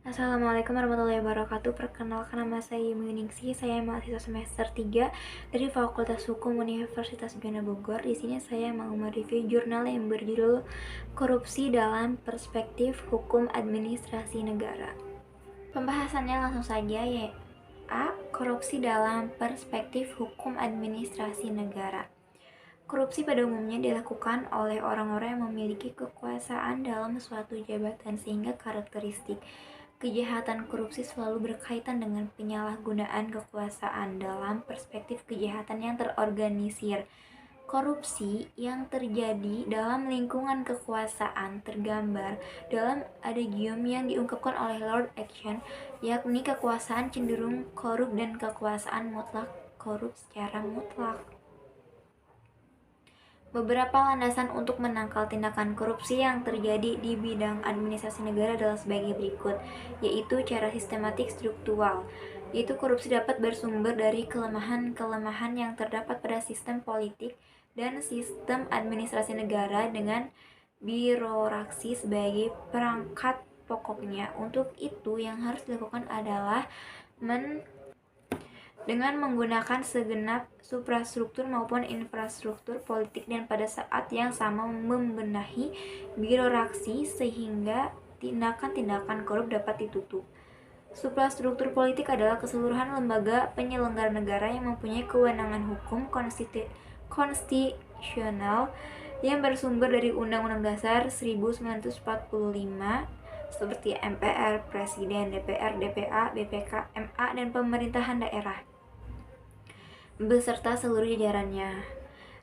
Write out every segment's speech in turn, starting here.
Assalamualaikum warahmatullahi wabarakatuh. Perkenalkan, nama saya Yumi Ningsi. Saya mahasiswa semester 3 dari Fakultas Hukum Universitas Gana Bogor. Di sini saya mau mereview jurnal yang berjudul Korupsi dalam Perspektif Hukum Administrasi Negara. Pembahasannya langsung saja, ya. Korupsi dalam perspektif hukum administrasi negara. Korupsi pada umumnya dilakukan oleh orang-orang yang memiliki kekuasaan dalam suatu jabatan, sehingga karakteristik kejahatan korupsi selalu berkaitan dengan penyalahgunaan kekuasaan dalam perspektif kejahatan yang terorganisir. Korupsi yang terjadi dalam lingkungan kekuasaan tergambar dalam adagium yang diungkapkan oleh Lord Acton, yakni kekuasaan cenderung korup dan kekuasaan mutlak korup secara mutlak. Beberapa landasan untuk menangkal tindakan korupsi yang terjadi di bidang administrasi negara adalah sebagai berikut, yaitu cara sistematik struktural, yaitu korupsi dapat bersumber dari kelemahan-kelemahan yang terdapat pada sistem politik dan sistem administrasi negara dengan birokrasi sebagai perangkat pokoknya. Untuk itu, yang harus dilakukan adalah dengan menggunakan segenap suprastruktur maupun infrastruktur politik, dan pada saat yang sama membenahi birokrasi sehingga tindakan-tindakan korup dapat ditutup. Suprastruktur politik adalah keseluruhan lembaga penyelenggara negara yang mempunyai kewenangan hukum konstitusional yang bersumber dari Undang-Undang Dasar 1945 seperti MPR, Presiden, DPR, DPA, BPK, MA, dan pemerintahan daerah beserta seluruh jajarannya.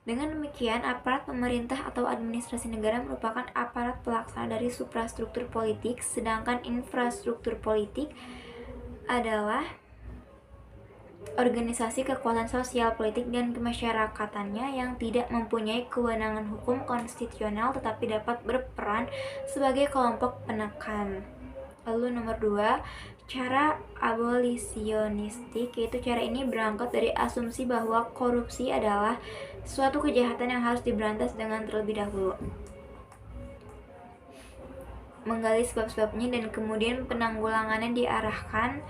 Dengan demikian, aparat pemerintah atau administrasi negara merupakan aparat pelaksana dari suprastruktur politik, sedangkan infrastruktur politik adalah organisasi kekuatan sosial, politik, dan kemasyarakatannya yang tidak mempunyai kewenangan hukum konstitusional tetapi dapat berperan sebagai kelompok penekan. Lalu nomor 2, cara abolisionistik, yaitu cara ini berangkat dari asumsi bahwa korupsi adalah suatu kejahatan yang harus diberantas dengan terlebih dahulu menggali sebab-sebabnya, dan kemudian penanggulangannya diarahkan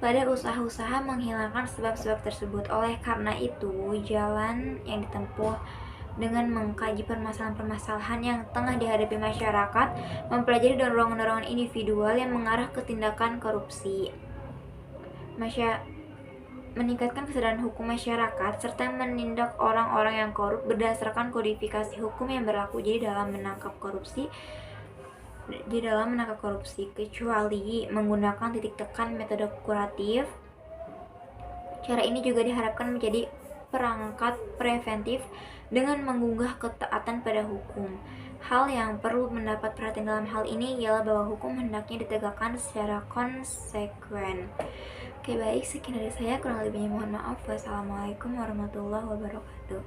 pada usaha-usaha menghilangkan sebab-sebab tersebut. Oleh karena itu, jalan yang ditempuh dengan mengkaji permasalahan-permasalahan yang tengah dihadapi masyarakat, mempelajari dorongan-dorongan individual yang mengarah ke tindakan korupsi, meningkatkan kesadaran hukum masyarakat, serta menindak orang-orang yang korup berdasarkan kodifikasi hukum yang berlaku. Jadi dalam menangkap korupsi, kecuali menggunakan titik tekan metode kuratif, cara ini juga diharapkan menjadi perangkat preventif dengan menggugah ketaatan pada hukum. Hal yang perlu mendapat perhatian dalam hal ini ialah bahwa hukum hendaknya ditegakkan secara konsekuen. Oke, baik, sekian dari saya, kurang lebihnya mohon maaf. Wassalamualaikum warahmatullahi wabarakatuh.